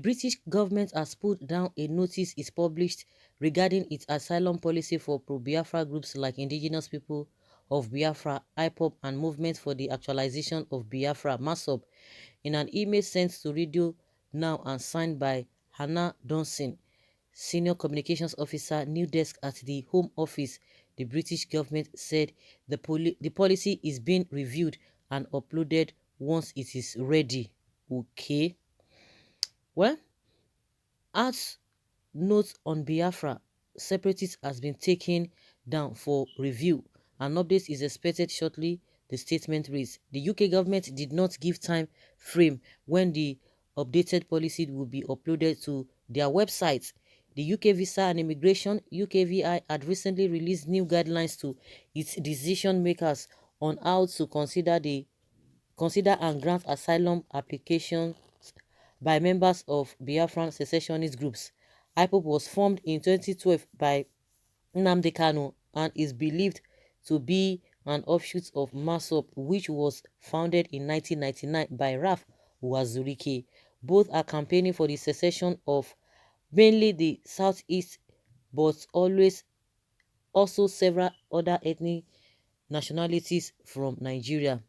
British government has put down a notice is published regarding its asylum policy for pro-Biafra groups like Indigenous People of Biafra, IPOB, and Movement for the Actualization of Biafra, MASSOB, in an email sent to Radio Now and signed by Hannah Donson, Senior Communications Officer, New Desk at the Home Office. The British government said the policy is being reviewed and uploaded once it is ready. Okay. Well, as note on Biafra, separatist has been taken down for review. An update is expected shortly, the statement reads. The UK government did not give time frame when the updated policy will be uploaded to their website. The UK Visa and Immigration (UKVI) had recently released new guidelines to its decision makers on how to consider and grant asylum applications by members of Biafran secessionist groups. IPOB was formed in 2012 by Nnamdi Kanu and is believed to be an offshoot of MASSOB, which was founded in 1999 by Raf Wazurike. Both are campaigning for the secession of mainly the southeast, but also several other ethnic nationalities from Nigeria.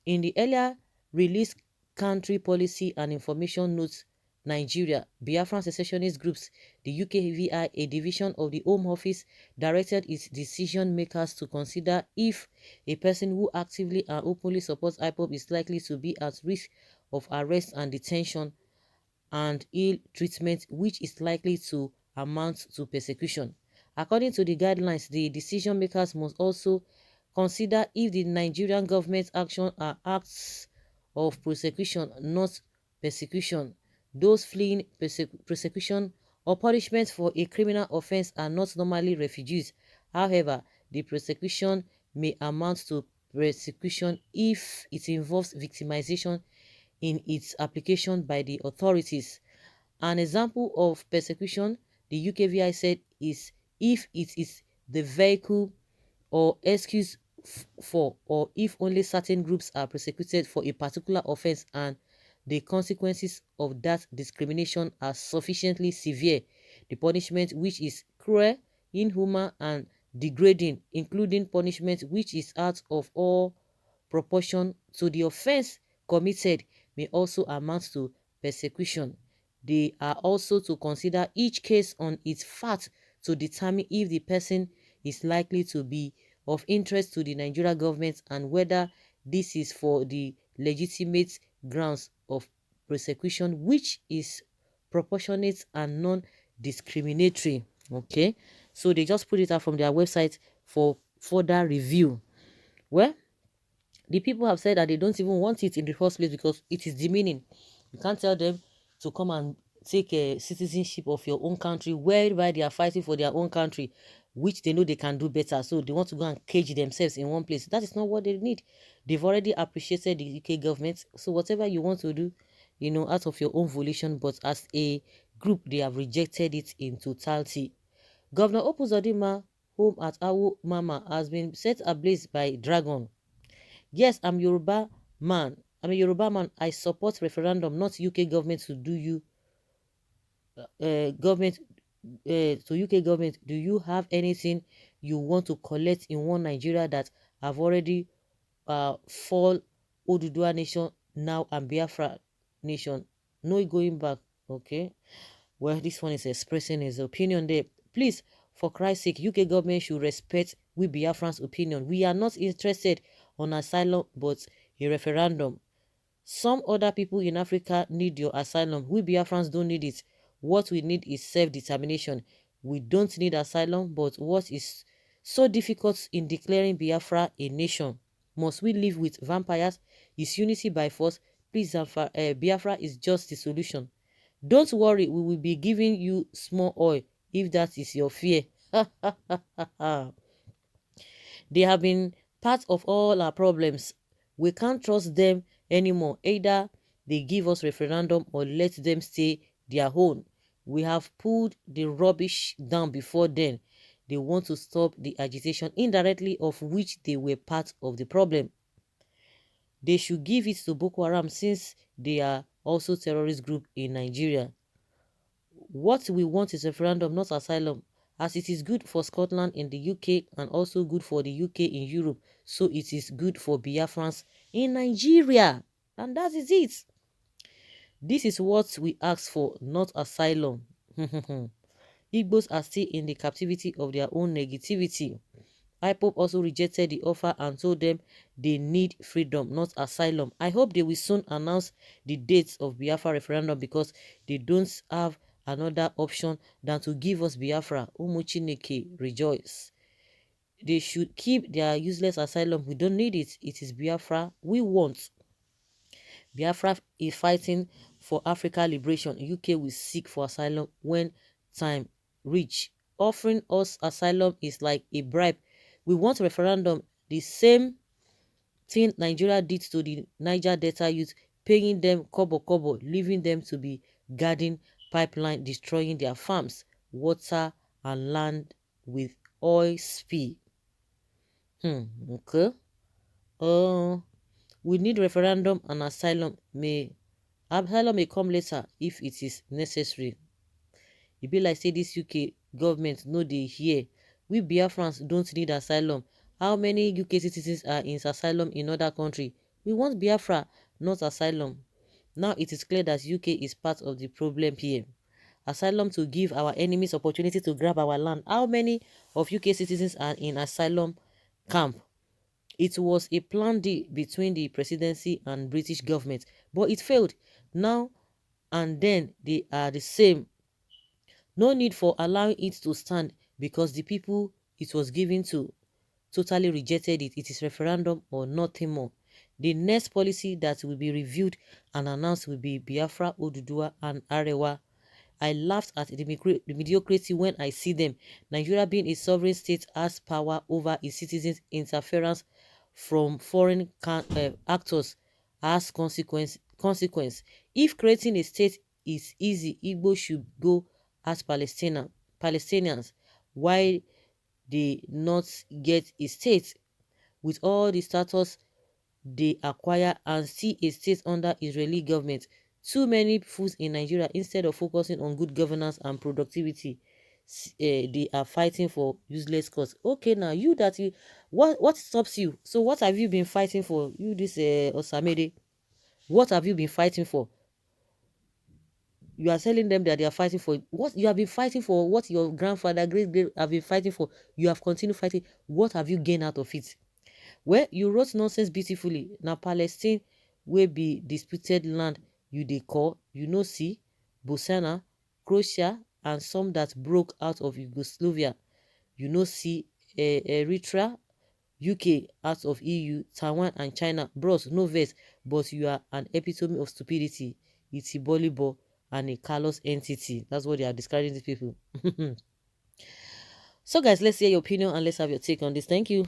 In the earlier released Country Policy and Information Notes Nigeria, Biafran secessionist groups, the UKVI, a division of the Home Office, directed its decision makers to consider if a person who actively and openly supports IPOB is likely to be at risk of arrest and detention and ill treatment, which is likely to amount to persecution. According to the guidelines, the decision makers must also consider if the Nigerian government's actions are acts of prosecution, not persecution. Those fleeing persecution or punishment for a criminal offense are not normally refugees. However, the prosecution may amount to persecution if it involves victimization in its application by the authorities. An example of persecution, the UKVI said, is if it is the vehicle or excuse for, or if only certain groups are persecuted for a particular offense and the consequences of that discrimination are sufficiently severe. The punishment which is cruel, inhuman, and degrading, including punishment which is out of all proportion to the offense committed, may also amount to persecution. They are also to consider each case on its facts to determine if the person is likely to be of interest to the Nigeria government and whether this is for the legitimate grounds of persecution, which is proportionate and non-discriminatory. Okay, so they just put it out from their website for further review. Well, the people have said that they don't even want it in the first place because it is demeaning. You can't tell them to come and take a citizenship of your own country whereby they are fighting for their own country, which they know they can do better. So they want to go and cage themselves in one place. That is not what they need. They've already appreciated the UK government. So whatever you want to do, out of your own volition, but as a group, they have rejected it in totality. Governor Opuzodima, home at Awu Mama, has been set ablaze by dragon. Yes, I'm Yoruba man. I'm a Yoruba man. I support referendum, not UK government to do you government to UK government. Do you have anything you want to collect in one Nigeria that have already fall Oduduwa nation now and Biafra nation? No going back. Okay. Well, this one is expressing his opinion there. Please, for Christ's sake, UK government should respect we Biafran's opinion. We are not interested on asylum, but a referendum. Some other people in Africa need your asylum. We Biafrans don't need it. What we need is self-determination. We don't need asylum, but what is so difficult in declaring Biafra a nation? Must we live with vampires? Is unity by force? Please, Biafra is just the solution. Don't worry, we will be giving you small oil if that is your fear. They have been part of all our problems. We can't trust them anymore. Either they give us referendum or let them stay their own. We have pulled the rubbish down before then. They want to stop the agitation indirectly, of which they were part of the problem. They should give it to Boko Haram since they are also terrorist group in Nigeria. What we want is referendum, not asylum. As it is good for Scotland in the UK and also good for the UK in Europe, so it is good for Biafrans in Nigeria. And that is it. This is what we ask for, not asylum. Igbos are still in the captivity of their own negativity. IPOB also rejected the offer and told them they need freedom, not asylum. I hope they will soon announce the dates of Biafra referendum because they don't have another option than to give us Biafra. Umuchineke, rejoice. They should keep their useless asylum. We don't need it. It is Biafra we want. Biafra is fighting for Africa liberation. UK will seek for asylum when time reach. Offering us asylum is like a bribe. We want referendum. The same thing Nigeria did to the Niger Delta youth, paying them kobo kobo, leaving them to be guarding pipeline, destroying their farms, water and land with oil spill. Okay. Uh, we need referendum and asylum may come later if it is necessary. E be like say dis UK government no dey hear. We Biafrans don't need asylum. How many UK citizens are in asylum in other country? We want Biafra, not asylum. Now it is clear that UK is part of the problem here. Asylum to give our enemies opportunity to grab our land. How many of UK citizens are in asylum camp? It was a planned deal between the presidency and British government, but it failed. Now and then they are the same. No need for allowing it to stand because the people it was given to totally rejected it. It is referendum or nothing more. The next policy that will be reviewed and announced will be Biafra, Oduduwa, and Arewa. I laughed at the mediocrity when I see them. Nigeria, being a sovereign state, has power over its citizens. Interference from foreign actors has consequence. If creating a state is easy, Igbo should go as Palestinians. Why they not get a state with all the status they acquire and see a state under Israeli government? Too many fools in Nigeria, instead of focusing on good governance and productivity, they are fighting for useless cause. Okay, now you that you, what stops you? So what have you been fighting for? You this Osamede, what have you been fighting for? You are telling them that they are fighting for what you have been fighting for, what your grandfather, great have been fighting for. You have continued fighting. What have you gained out of it? Well, you wrote nonsense beautifully. Now Palestine will be disputed land you dey call, you know, see, Bosnia, Croatia, and some that broke out of Yugoslavia. You know, see, Eritrea, UK out of EU, Taiwan and China. Bros, no vex, but you are an epitome of stupidity. It's a volleyball and a callous entity. That's what they are describing these people. So guys, let's hear your opinion and let's have your take on this. Thank you.